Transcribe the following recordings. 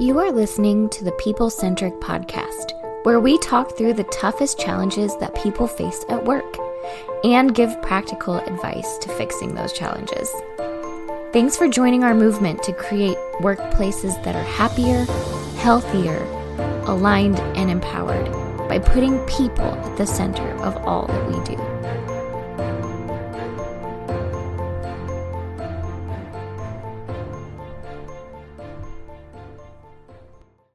You are listening to the People Centric Podcast, where we talk through the toughest challenges that people face at work and give practical advice to fixing those challenges. Thanks for joining our movement to create workplaces that are happier, healthier, aligned, and empowered by putting people at the center of all that we do.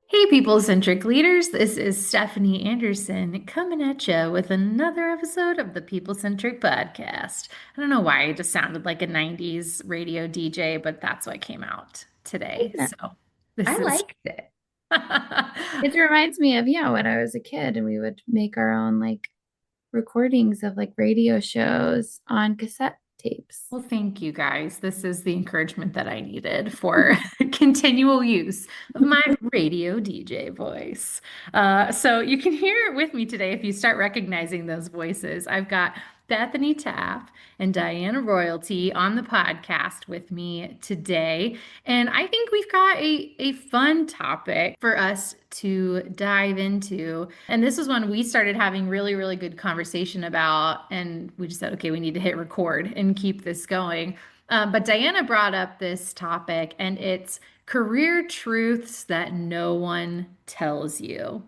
Hey, People-Centric leaders, this is Stephanie Anderson coming at you with another episode of the People-Centric Podcast. I don't know why I just sounded like a 90s radio DJ, but that's what came out today. Yeah. So I liked it. It reminds me of, when I was a kid and we would make our own recordings of radio shows on cassette tapes. Well, thank you guys. This is the encouragement that I needed for continual use of my radio DJ voice. So you can hear it with me today if you start recognizing those voices. I've got Bethany Tapp and Diana Royalty on the podcast with me today. And I think we've got a fun topic for us to dive into. And this is one we started having really, really good conversation about. And we just said, okay, we need to hit record and keep this going. But Diana brought up this topic, and it's career truths that no one tells you.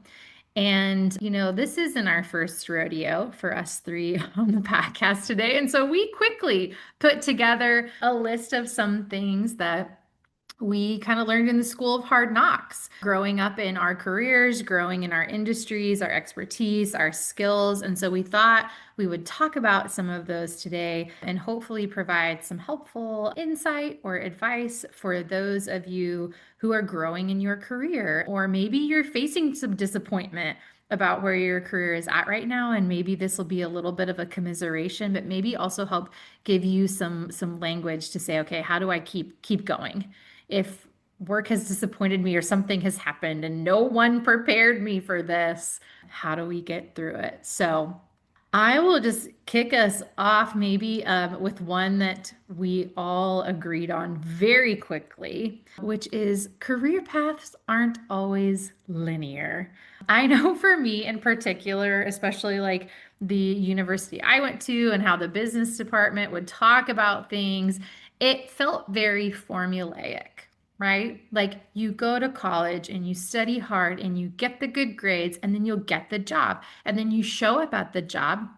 And, this isn't our first rodeo for us three on the podcast today. And so we quickly put together a list of some things that we kind of learned in the school of hard knocks, growing up in our careers, growing in our industries, our expertise, our skills. And so we thought we would talk about some of those today and hopefully provide some helpful insight or advice for those of you who are growing in your career, or maybe you're facing some disappointment about where your career is at right now, and maybe this will be a little bit of a commiseration, but maybe also help give you some language to say, okay, how do I keep going? If work has disappointed me or something has happened and no one prepared me for this, how do we get through it? So I will just kick us off maybe with one that we all agreed on very quickly, which is career paths aren't always linear. I know for me in particular, especially like the university I went to and how the business department would talk about things, it felt very formulaic. Right? Like you go to college and you study hard and you get the good grades and then you'll get the job. And then you show up at the job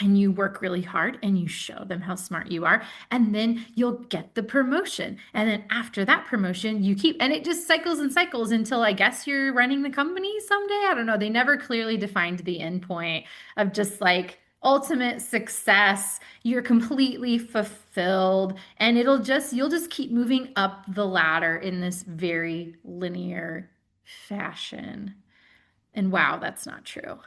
and you work really hard and you show them how smart you are. And then you'll get the promotion. And then after that promotion, and it just cycles and cycles until I guess you're running the company someday. I don't know. They never clearly defined the end point of just like ultimate success. You're completely fulfilled, and you'll just keep moving up the ladder in this very linear fashion. And wow, that's not true.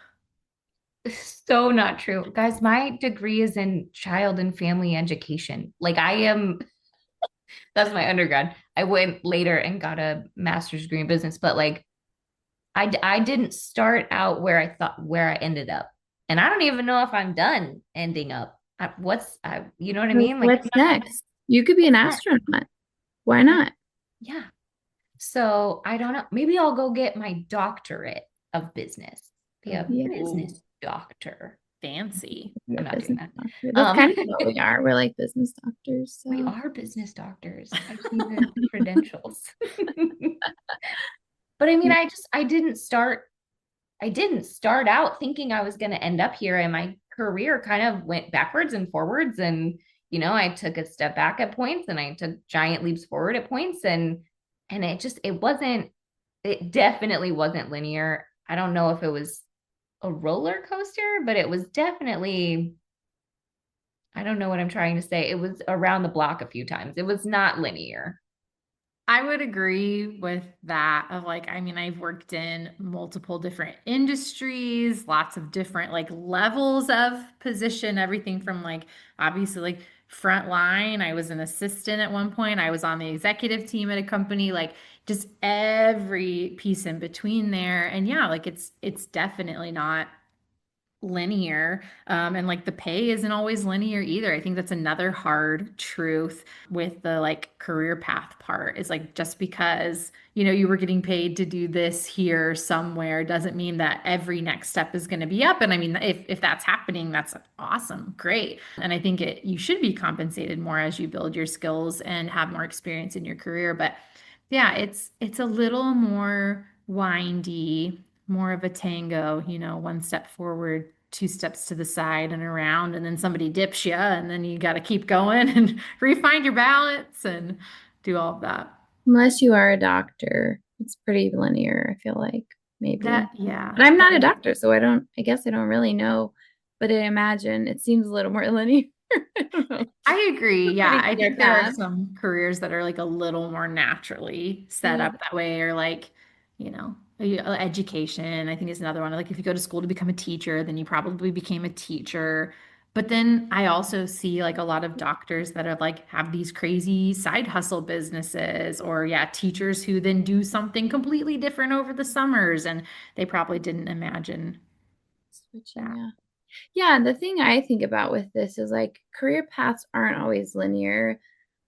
So not true. Guys, my degree is in child and family education. That's my undergrad. I went later and got a master's degree in business, but I didn't start out where I ended up. And I don't even know if I'm done ending up. You know what I mean? What's next? You could be an astronaut. Why not? Yeah. So I don't know. Maybe I'll go get my doctorate of business. Be a business doctor. Fancy. I'm not doing that. That's kind of what we are. We're like business doctors. So. We are business doctors. I see the credentials. But I mean, I didn't start out thinking I was going to end up here, and my career kind of went backwards and forwards. And, I took a step back at points and I took giant leaps forward at points. And it definitely wasn't linear. I don't know if it was a roller coaster, but it was definitely, I don't know what I'm trying to say. It was around the block a few times. It was not linear. I would agree with that I've worked in multiple different industries, lots of different levels of position, everything from obviously front line. I was an assistant at one point. I was on the executive team at a company, just every piece in between there. And yeah, it's definitely not linear. And like the pay isn't always linear either. I think that's another hard truth with the like career path part is like just because, you were getting paid to do this here somewhere doesn't mean that every next step is going to be up. And I mean, if that's happening, that's awesome. Great. And I think you should be compensated more as you build your skills and have more experience in your career. But yeah, it's a little more windy, more of a tango, one step forward, two steps to the side and around, and then somebody dips you, and then you got to keep going and refine your balance and do all of that. Unless you are a doctor, it's pretty linear, I feel like, maybe. Yeah. But I'm not a doctor, so I guess I don't really know, but I imagine it seems a little more linear. I don't know. I agree. Yeah. I Pretty clear think there are path. some careers that are like a little more naturally set up that way, or like, education, I think is another one. Like if you go to school to become a teacher, then you probably became a teacher. But then I also see like a lot of doctors that are like have these crazy side hustle businesses, or yeah, teachers who then do something completely different over the summers and they probably didn't imagine Switching, that. yeah. Yeah, the thing I think about with this is like career paths aren't always linear,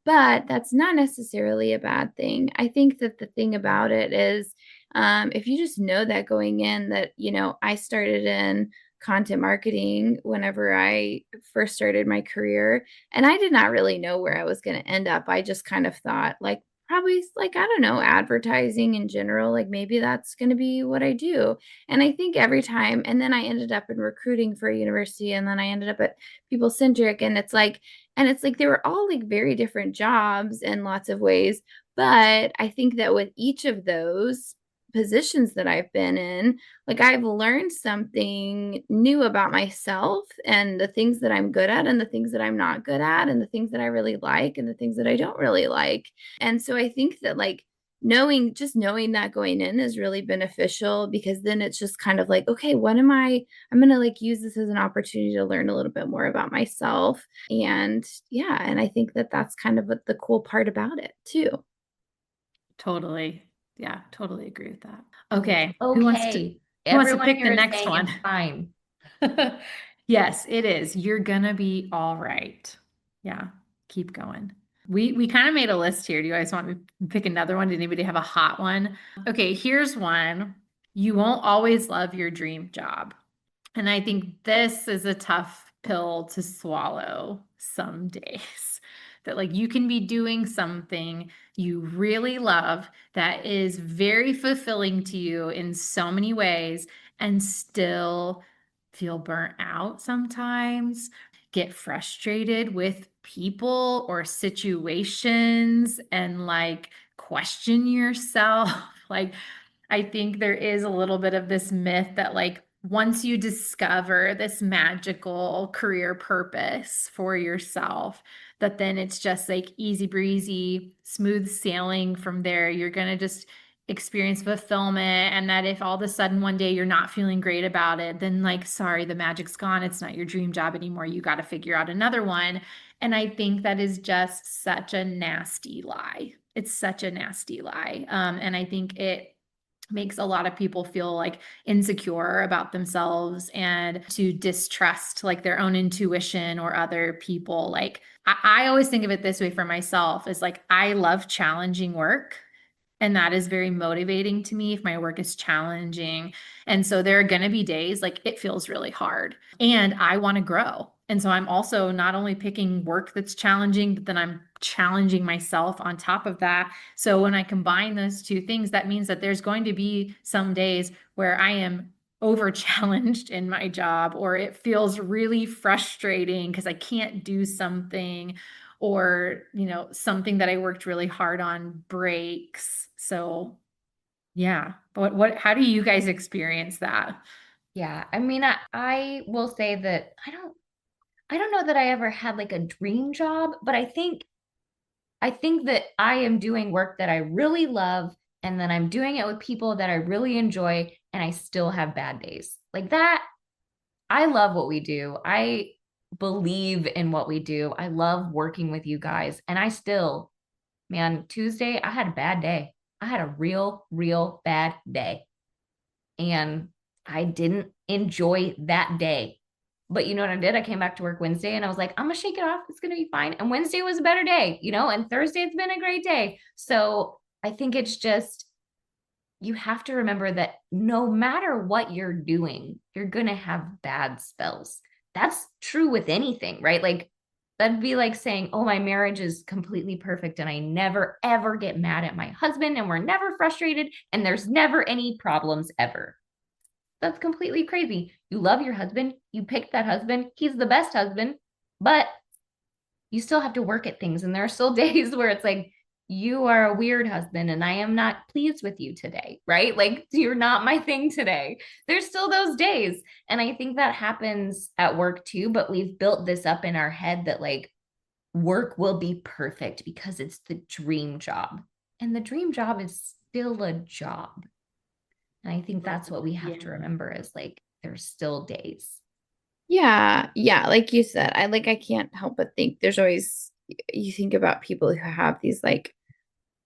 but that's not necessarily a bad thing. I think that the thing about it is if you just know that going in that, I started in content marketing whenever I first started my career, and I did not really know where I was going to end up. I just kind of thought like, probably like, I don't know, advertising in general, like maybe that's going to be what I do. And I think every time, and then I ended up in recruiting for a university, and then I ended up at People Centric, and it's like they were all like very different jobs in lots of ways. But I think that with each of those positions that I've been in, like I've learned something new about myself and the things that I'm good at and the things that I'm not good at and the things that I really like and the things that I don't really like. And so I think that like knowing that going in is really beneficial, because then it's just kind of like, okay, I'm going to like use this as an opportunity to learn a little bit more about myself. And yeah, and I think that that's kind of the cool part about it too. Totally. Yeah, totally agree with that. Okay. Okay. Who wants to Everyone pick the here is next saying one? it's fine. Yes, it is. You're gonna be all right. Yeah, keep going. We kind of made a list here. Do you guys want me to pick another one? Did anybody have a hot one? Okay, here's one. You won't always love your dream job. And I think this is a tough pill to swallow some days. That like you can be doing something you really love that is very fulfilling to you in so many ways and still feel burnt out sometimes, get frustrated with people or situations and like question yourself. Like I think there is a little bit of this myth that like once you discover this magical career purpose for yourself, that then it's just like easy breezy, smooth sailing from there. You're going to just experience fulfillment. And that if all of a sudden one day you're not feeling great about it, then like, sorry, the magic's gone. It's not your dream job anymore. You got to figure out another one. And I think that is just such a nasty lie. It's such a nasty lie. And I think it makes a lot of people feel like insecure about themselves and to distrust like their own intuition or other people. Like I always think of it this way for myself is like I love challenging work. And that is very motivating to me if my work is challenging. And so there are going to be days like it feels really hard and I want to grow. And so I'm also not only picking work that's challenging, but then I'm challenging myself on top of that. So when I combine those two things, that means that there's going to be some days where I am over challenged in my job, or it feels really frustrating because I can't do something, or something that I worked really hard on breaks. So yeah, how do you guys experience that? Yeah. I mean, I will say that I don't know that I ever had like a dream job, but I think that I am doing work that I really love, and then I'm doing it with people that I really enjoy, and I still have bad days. Like that, I love what we do. I believe in what we do. I love working with you guys. And I still, man, Tuesday, I had a bad day. I had a real bad day. And I didn't enjoy that day. But you know what I did? I came back to work Wednesday and I was like, I'm going to shake it off. It's going to be fine. And Wednesday was a better day, and Thursday it's been a great day. So I think it's just, you have to remember that no matter what you're doing, you're going to have bad spells. That's true with anything, right? Like, that'd be like saying, oh, my marriage is completely perfect and I never, ever get mad at my husband and we're never frustrated and there's never any problems ever. That's completely crazy. You love your husband. You picked that husband. He's the best husband, but you still have to work at things. And there are still days where it's like, you are a weird husband and I am not pleased with you today, right? Like, you're not my thing today. There's still those days. And I think that happens at work too, but we've built this up in our head that like work will be perfect because it's the dream job. And the dream job is still a job. And I think that's what we have to remember is like, there's still days. Yeah. Like you said, I can't help but think there's always, you think about people who have these like,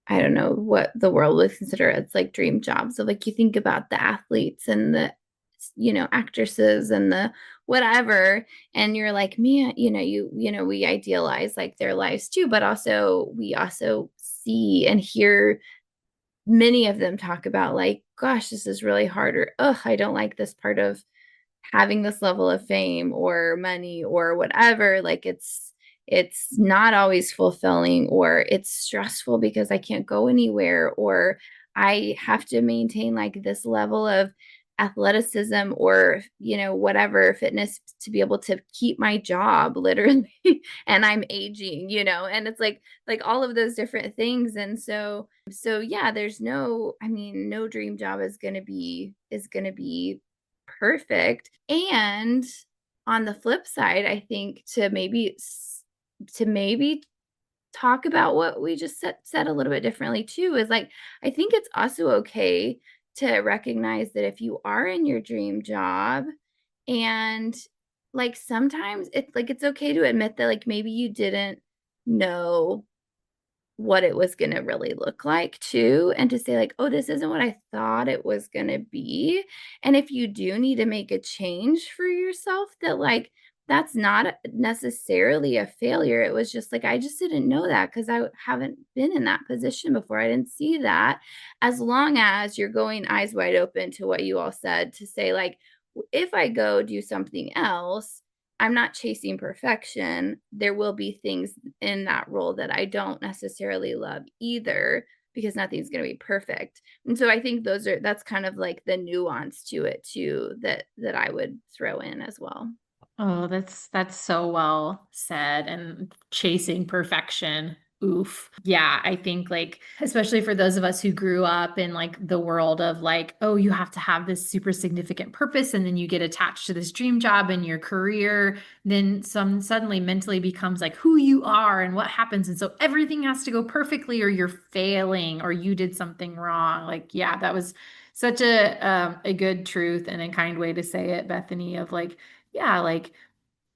I don't know what the world would consider as like dream jobs. So like you think about the athletes and the, actresses and the whatever, and you're like, man, we idealize like their lives too, but we also see and hear many of them talk about like, gosh, this is really hard, or, I don't like this part of having this level of fame or money or whatever. Like it's not always fulfilling, or it's stressful because I can't go anywhere, or I have to maintain like this level of athleticism or whatever fitness to be able to keep my job literally and I'm aging, and it's like all of those different things. And so yeah, there's no dream job is going to be perfect. And on the flip side, I think to maybe talk about what we just said a little bit differently too, is like, I think it's also okay to recognize that if you are in your dream job and like sometimes it's okay to admit that like maybe you didn't know what it was going to really look like too, and to say like, oh, this isn't what I thought it was going to be. And if you do need to make a change for yourself, that like that's not necessarily a failure. It was just like, I just didn't know that because I haven't been in that position before. I didn't see that. As long as you're going eyes wide open to what you all said, to say like, if I go do something else, I'm not chasing perfection. There will be things in that role that I don't necessarily love either, because nothing's going to be perfect. And so I think that's kind of like the nuance to it too, that I would throw in as well. Oh, that's so well said. And chasing perfection. Oof. Yeah, I think like, especially for those of us who grew up in like the world of like, oh, you have to have this super significant purpose, and then you get attached to this dream job and your career, then suddenly mentally becomes like who you are and what happens. And so everything has to go perfectly or you're failing or you did something wrong. Like, yeah, that was such a good truth and a kind way to say it, Bethany, of like, yeah, like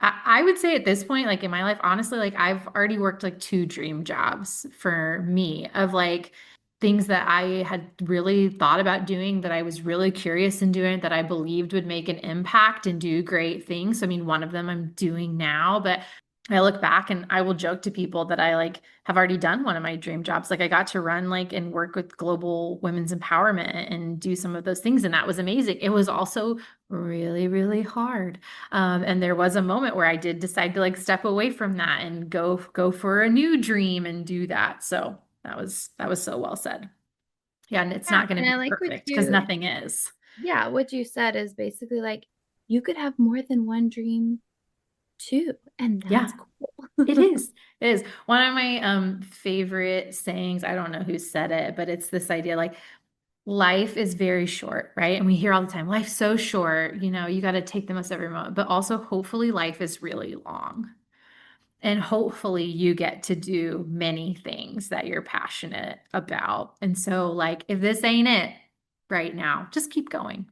I would say at this point, like in my life, honestly, like I've already worked like 2 dream jobs for me of like things that I had really thought about doing, that I was really curious in doing, that I believed would make an impact and do great things. I mean, one of them I'm doing now, but I look back and I will joke to people that I like have already done one of my dream jobs. Like I got to run like and work with global women's empowerment and do some of those things. And that was amazing. It was also really, really hard. And there was a moment where I did decide to like step away from that and go for a new dream and do that. So that was so well said. Yeah. And it's not going to be perfect because nothing is. Yeah. What you said is basically like, you could have more than one dream too, and that's cool. It is one of my favorite sayings. I don't know who said it, but it's this idea like life is very short, right? And we hear all the time, life's so short, you got to take the most every moment, but also hopefully life is really long. And hopefully you get to do many things that you're passionate about. And so like, if this ain't it right now, just keep going.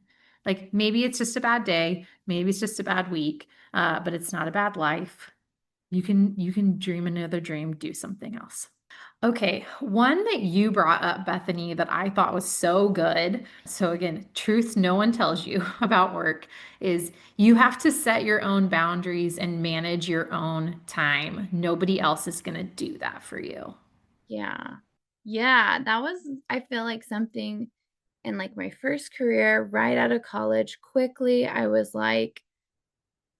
Like maybe it's just a bad day, maybe it's just a bad week, but it's not a bad life. You can dream another dream, do something else. Okay, one that you brought up, Bethany, that I thought was so good. So, again, truths no one tells you about work is you have to set your own boundaries and manage your own time. Nobody else is going to do that for you. Yeah. Yeah, that was, I feel like, something in like my first career, right out of college. Quickly, I was like,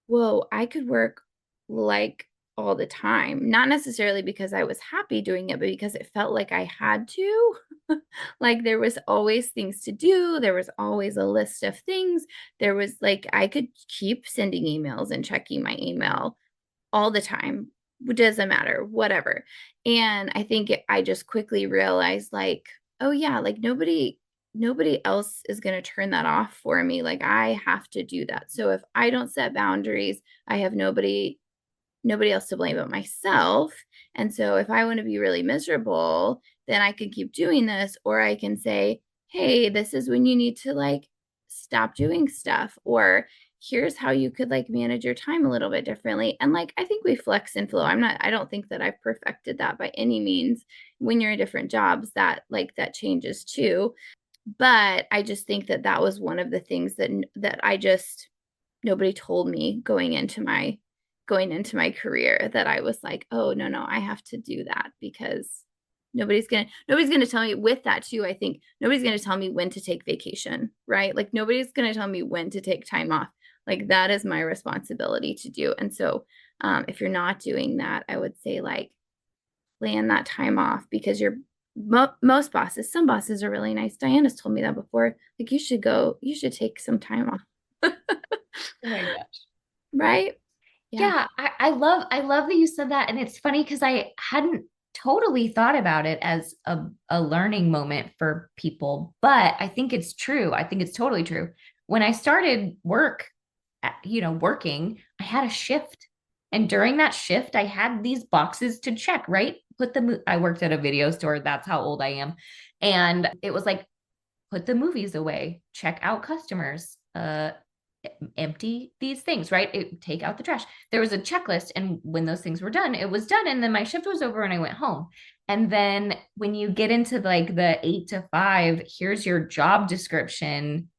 whoa, I could work like all the time. Not necessarily because I was happy doing it, but because it felt like I had to. Like there was always things to do. There was always a list of things. There was like, I could keep sending emails and checking my email all the time. It doesn't matter, whatever. And I think I just quickly realized like, oh yeah, like nobody else is going to turn that off for me. Like I have to do that. So if I don't set boundaries, I have nobody else to blame but myself. And so if I want to be really miserable, then I can keep doing this, or I can say, hey, this is when you need to like stop doing stuff, or here's how you could like manage your time a little bit differently. And like I think we flex and flow. I don't think that I've perfected that by any means. When you're in different jobs, that like that changes too. But I just think that that was one of the things that I just nobody told me going into my career, that I was like, oh no, I have to do that because nobody's gonna tell me. With that too, I think nobody's gonna tell me when to take vacation, right? Like nobody's gonna tell me when to take time off. Like that is my responsibility to do. And so if you're not doing that, I would say like plan that time off, because most bosses, some bosses are really nice. Diana's told me that before. Like you should take some time off. Oh my gosh. Right? Yeah, I love that you said that. And it's funny because I hadn't totally thought about it as a learning moment for people, but I think it's true. I think it's totally true. When I started working, I had a shift. And during that shift, I had these boxes to check, right? I worked at a video store. That's how old I am. And it was like, put the movies away, check out customers, empty these things, right? Take out the trash. There was a checklist. And when those things were done, it was done. And then my shift was over and I went home. And then when you get into like the 8 to 5, here's your job description.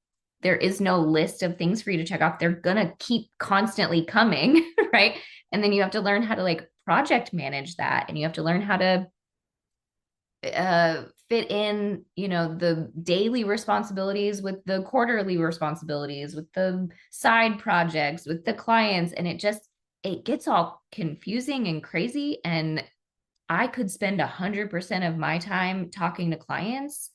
There is no list of things for you to check off. They're going to keep constantly coming, right? And then you have to learn how to like project manage that. And you have to learn how to fit in, the daily responsibilities with the quarterly responsibilities, with the side projects, with the clients. And it gets all confusing and crazy. And I could spend 100% of my time talking to clients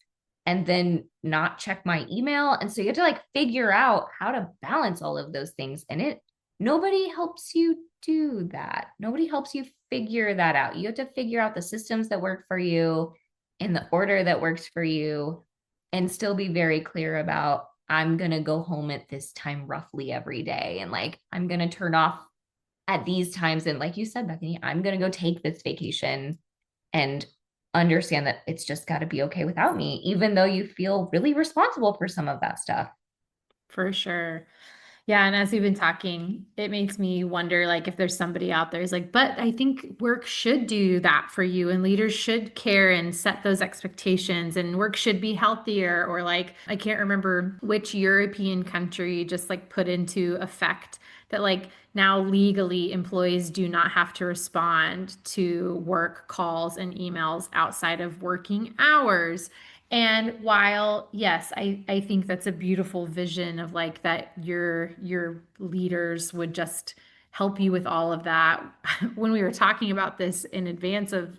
and then not check my email. And so you have to like figure out how to balance all of those things. And nobody helps you do that. Nobody helps you figure that out. You have to figure out the systems that work for you in the order that works for you, and still be very clear about, I'm going to go home at this time roughly every day. And like, I'm going to turn off at these times. And like you said, Bethany, I'm going to go take this vacation, and understand that it's just got to be okay without me, even though you feel really responsible for some of that stuff. For sure. Yeah, and as we've been talking, it makes me wonder like if there's somebody out there who's like, but I think work should do that for you, and leaders should care and set those expectations, and work should be healthier, or like I can't remember which European country just like put into effect that like now legally employees do not have to respond to work calls and emails outside of working hours. And while, yes, I think that's a beautiful vision of like that your leaders would just help you with all of that. When we were talking about this in advance of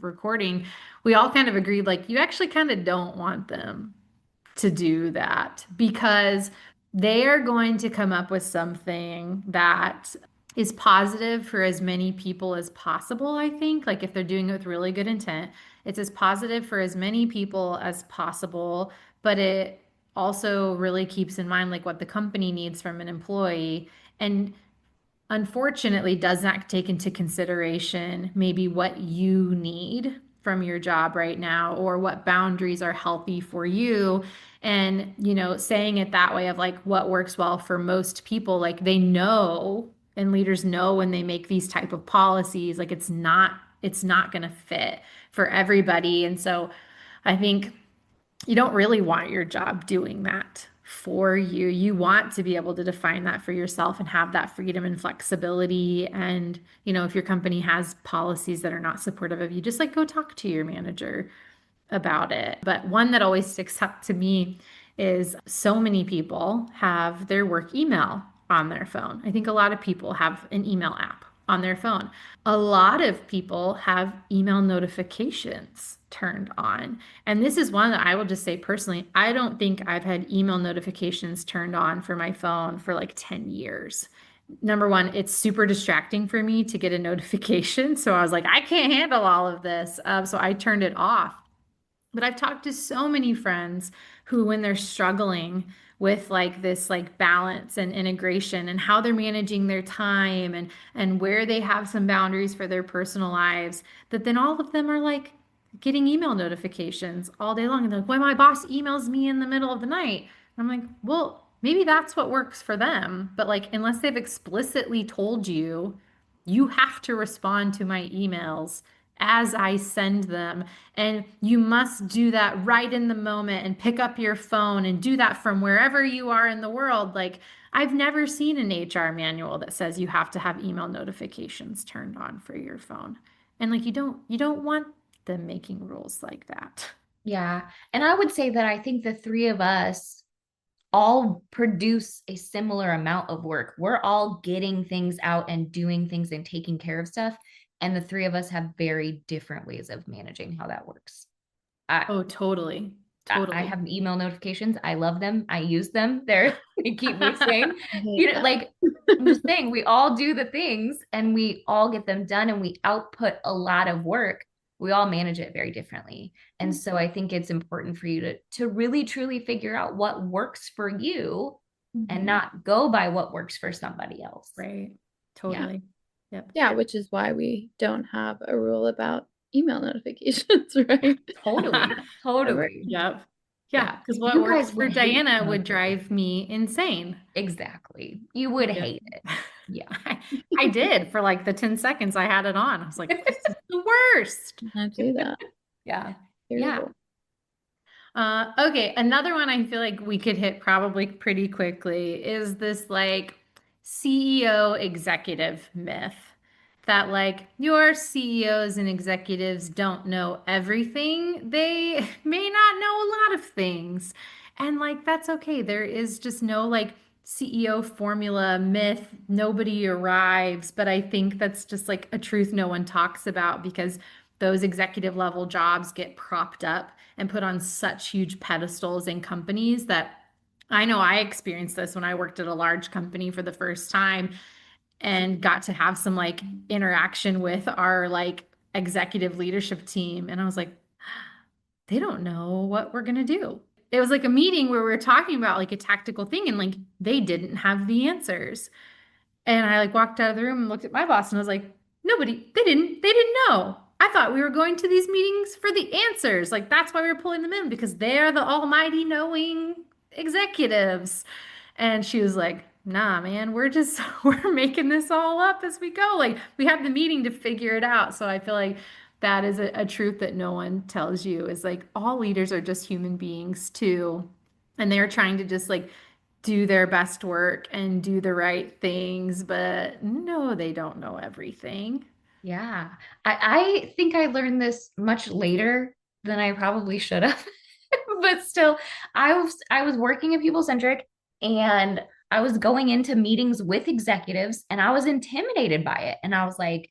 recording, we all kind of agreed like you actually kind of don't want them to do that, because they are going to come up with something that is positive for as many people as possible. I think like if they're doing it with really good intent, it's as positive for as many people as possible, but it also really keeps in mind like what the company needs from an employee, and unfortunately does not take into consideration maybe what you need from your job right now, or what boundaries are healthy for you. And saying it that way of like what works well for most people, like they know, and leaders know when they make these type of policies, like it's not it's not going to fit for everybody. And so I think you don't really want your job doing that for you. You want to be able to define that for yourself and have that freedom and flexibility. And, if your company has policies that are not supportive of you, just like go talk to your manager about it. But one that always sticks up to me is so many people have their work email on their phone. I think a lot of people have an email app on their phone. A lot of people have email notifications turned on. And this is one that I will just say personally, I don't think I've had email notifications turned on for my phone for like 10 years. Number one, it's super distracting for me to get a notification. So I was like, I can't handle all of this. So I turned it off. But I've talked to so many friends who, when they're struggling with like this like balance and integration and how they're managing their time and where they have some boundaries for their personal lives, that then all of them are like getting email notifications all day long. And they're like, well, my boss emails me in the middle of the night. And I'm like, well, maybe that's what works for them. But like, unless they've explicitly told you, you have to respond to my emails as I send them. And you must do that right in the moment and pick up your phone and do that from wherever you are in the world. Like, I've never seen an HR manual that says you have to have email notifications turned on for your phone. And like, you don't want them making rules like that. Yeah. And I would say that I think the three of us all produce a similar amount of work. We're all getting things out and doing things and taking care of stuff. And the three of us have very different ways of managing how that works. Oh, totally. I have email notifications. I love them. I use them. They keep me sane. Like I'm just saying, we all do the things and we all get them done and we output a lot of work. We all manage it very differently. And so I think it's important for you to really, truly figure out what works for you and not go by what works for somebody else. Right. Totally. Yep. Yeah, which is why we don't have a rule about email notifications, right? Totally. Yep. Yeah, because what works for Diana would drive me insane. Exactly. You would hate it. Yeah. I did for like the 10 seconds I had it on. I was like, this is the worst. I do that. Yeah. Terrible. Okay. Another one I feel like we could hit probably pretty quickly is this like CEO executive myth that like your CEOs and executives don't know everything. They may not know a lot of things. And like, that's okay. There is just no like CEO formula myth. Nobody arrives. But I think that's just like a truth no one talks about because those executive level jobs get propped up and put on such huge pedestals in companies that I know I experienced this when I worked at a large company for the first time and got to have some like interaction with our like executive leadership team. And I was like, they don't know what we're going to do. It was like a meeting where we were talking about like a tactical thing and like they didn't have the answers. And I like walked out of the room and looked at my boss and I was like, they didn't know. I thought we were going to these meetings for the answers. Like that's why we were pulling them in because they're the almighty knowing executives. And she was like, nah, man, we're making this all up as we go. Like we have the meeting to figure it out. So I feel like that is a truth that no one tells you is like all leaders are just human beings too. And they're trying to just like do their best work and do the right things, but no, they don't know everything. Yeah. I think I learned this much later than I probably should have. But still, I was working at People Centric and I was going into meetings with executives and I was intimidated by it. And I was like,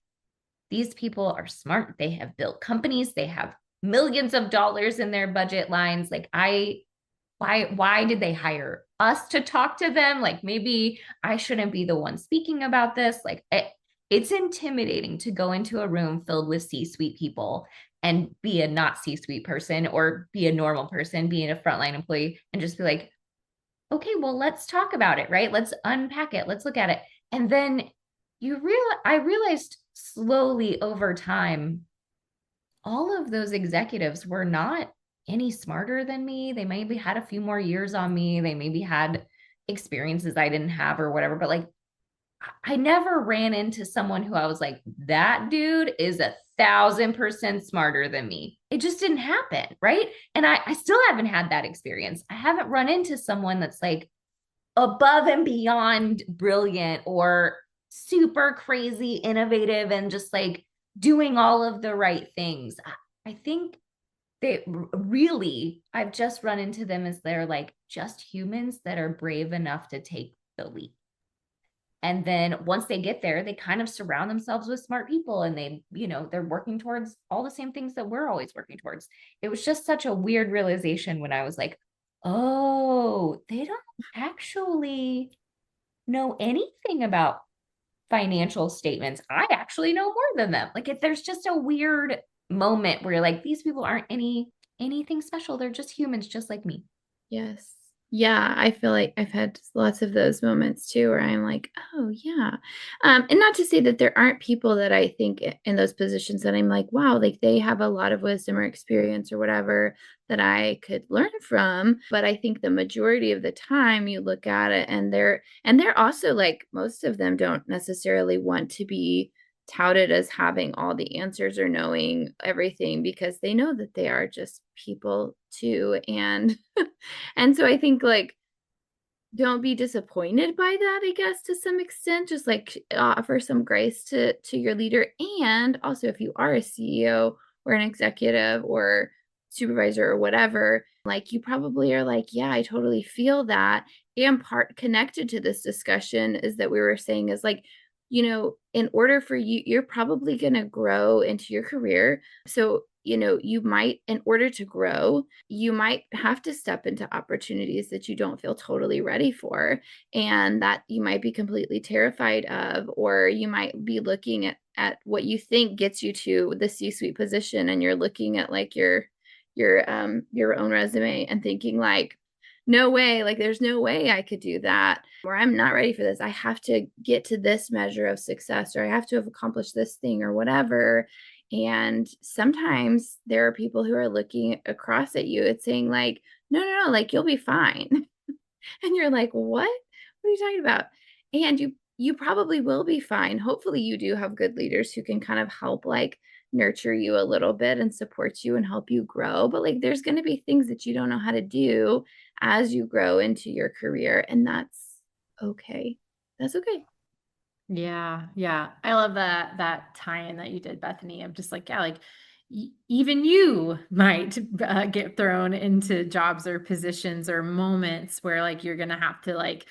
these people are smart. They have built companies. They have millions of dollars in their budget lines. Like why did they hire us to talk to them? Like maybe I shouldn't be the one speaking about this. Like it's intimidating to go into a room filled with C-suite people and be a not C-suite person or be a normal person, being a frontline employee and just be like, okay, well, let's talk about it, right? Let's unpack it. Let's look at it. And then I realized slowly over time, all of those executives were not any smarter than me. They maybe had a few more years on me. They maybe had experiences I didn't have or whatever, but like I never ran into someone who I was like, that dude is 1,000% smarter than me. It just didn't happen. Right. And I still haven't had that experience. I haven't run into someone that's like above and beyond brilliant or super crazy innovative and just like doing all of the right things. I think they really, I've just run into them as they're like just humans that are brave enough to take the leap. And then once they get there, they kind of surround themselves with smart people and they, they're working towards all the same things that we're always working towards. It was just such a weird realization when I was like, oh, they don't actually know anything about financial statements. I actually know more than them. Like there's just a weird moment where you're like, these people aren't anything special. They're just humans just like me. Yes. Yeah, I feel like I've had lots of those moments too where I'm like, oh yeah. And not to say that there aren't people that I think in those positions that I'm like, wow, like they have a lot of wisdom or experience or whatever that I could learn from. But I think the majority of the time you look at it and they're also like most of them don't necessarily want to be touted as having all the answers or knowing everything because they know that they are just people too. And so I think like don't be disappointed by that, I guess, to some extent. Just like offer some grace to your leader. And also if you are a CEO or an executive or supervisor or whatever, like you probably are like, yeah, I totally feel that. And part connected to this discussion is that we were saying is like, in order for you're probably going to grow into your career. So you might, in order to grow, you might have to step into opportunities that you don't feel totally ready for and that you might be completely terrified of, or you might be looking at what you think gets you to the C-suite position and you're looking at like your own resume and thinking like, no way, like there's no way I could do that, or I'm not ready for this. I have to get to this measure of success, or I have to have accomplished this thing or whatever. And sometimes there are people who are looking across at you and saying like, no, like you'll be fine. And you're like, what? What are you talking about? And you probably will be fine. Hopefully you do have good leaders who can kind of help like nurture you a little bit and support you and help you grow. But like there's going to be things that you don't know how to do as you grow into your career. And that's okay. That's okay. Yeah, yeah. I love that tie-in that you did, Bethany. I'm just like, yeah, like even you might get thrown into jobs or positions or moments where like you're gonna have to like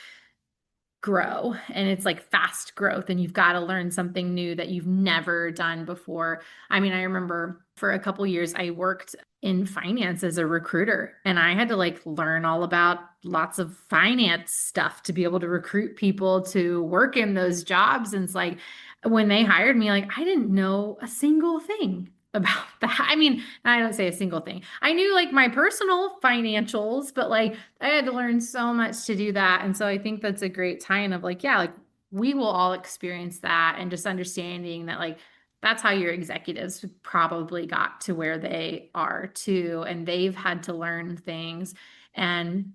grow, and it's like fast growth, and you've got to learn something new that you've never done before. I mean, I remember for a couple years I worked in finance as a recruiter, and I had to like learn all about lots of finance stuff to be able to recruit people to work in those jobs. And it's like when they hired me, like I didn't know a single thing about that. I mean, I don't say a single thing. I knew like my personal financials, but like I had to learn so much to do that. And so I think that's a great tie-in of like, yeah, like we will all experience that, and just understanding that like that's how your executives probably got to where they are too. And they've had to learn things. And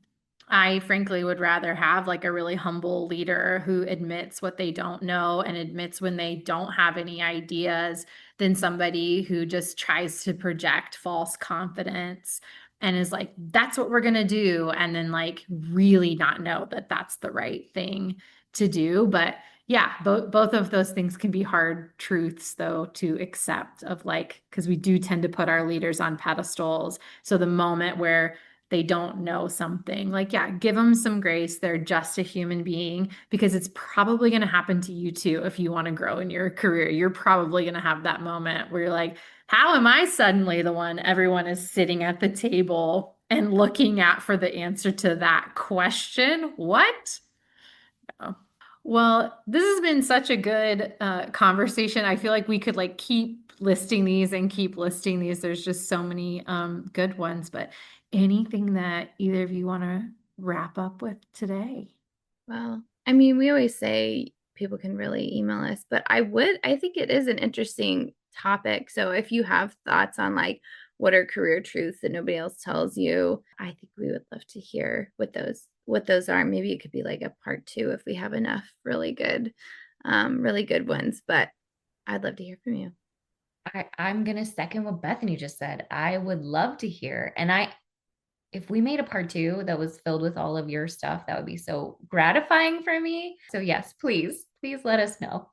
I frankly would rather have like a really humble leader who admits what they don't know and admits when they don't have any ideas than somebody who just tries to project false confidence and is like, that's what we're going to do. And then like really not know that that's the right thing to do. But yeah, both of those things can be hard truths though to accept, of like, because we do tend to put our leaders on pedestals. So the moment where they don't know something, like, yeah, give them some grace. They're just a human being, because it's probably going to happen to you too. If you want to grow in your career, you're probably going to have that moment where you're like, how am I suddenly the one everyone is sitting at the table and looking at for the answer to that question? What? Oh. Well, this has been such a good conversation. I feel like we could like keep listing these and keep listing these. There's just so many good ones. But anything that either of you want to wrap up with today? Well, I mean, we always say people can really email us, but I think it is an interesting topic. So if you have thoughts on like what are career truths that nobody else tells you, I think we would love to hear what those are. Maybe it could be like a part 2 if we have enough really good really good ones, but I'd love to hear from you. I'm going to second what Bethany just said. I would love to hear. And if we made a part 2 that was filled with all of your stuff, that would be so gratifying for me. So yes, please let us know.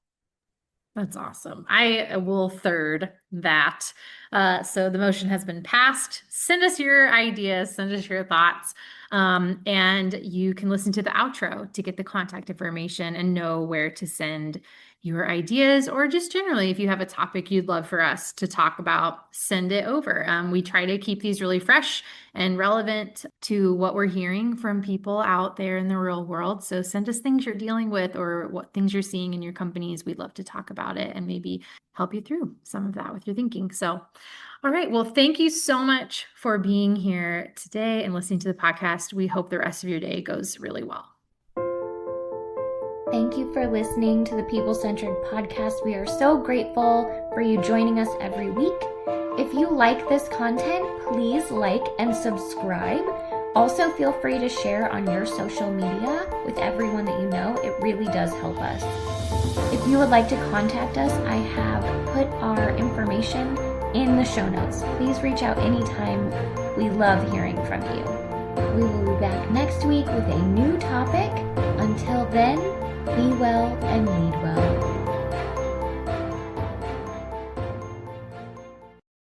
That's awesome. I will third that. So the motion has been passed. Send us your ideas, send us your thoughts. And you can listen to the outro to get the contact information and know where to send your ideas, or just generally, if you have a topic you'd love for us to talk about, send it over. We try to keep these really fresh and relevant to what we're hearing from people out there in the real world. So send us things you're dealing with or what things you're seeing in your companies. We'd love to talk about it and maybe help you through some of that with your thinking. So, all right. Well, thank you so much for being here today and listening to the podcast. We hope the rest of your day goes really well. Thank you for listening to the People Centric Podcast. We are so grateful for you joining us every week. If you like this content, please like and subscribe. Also, feel free to share on your social media with everyone that you know. It really does help us. If you would like to contact us, I have put our information in the show notes. Please reach out anytime. We love hearing from you. We will be back next week with a new topic. Until then, be well and lead well.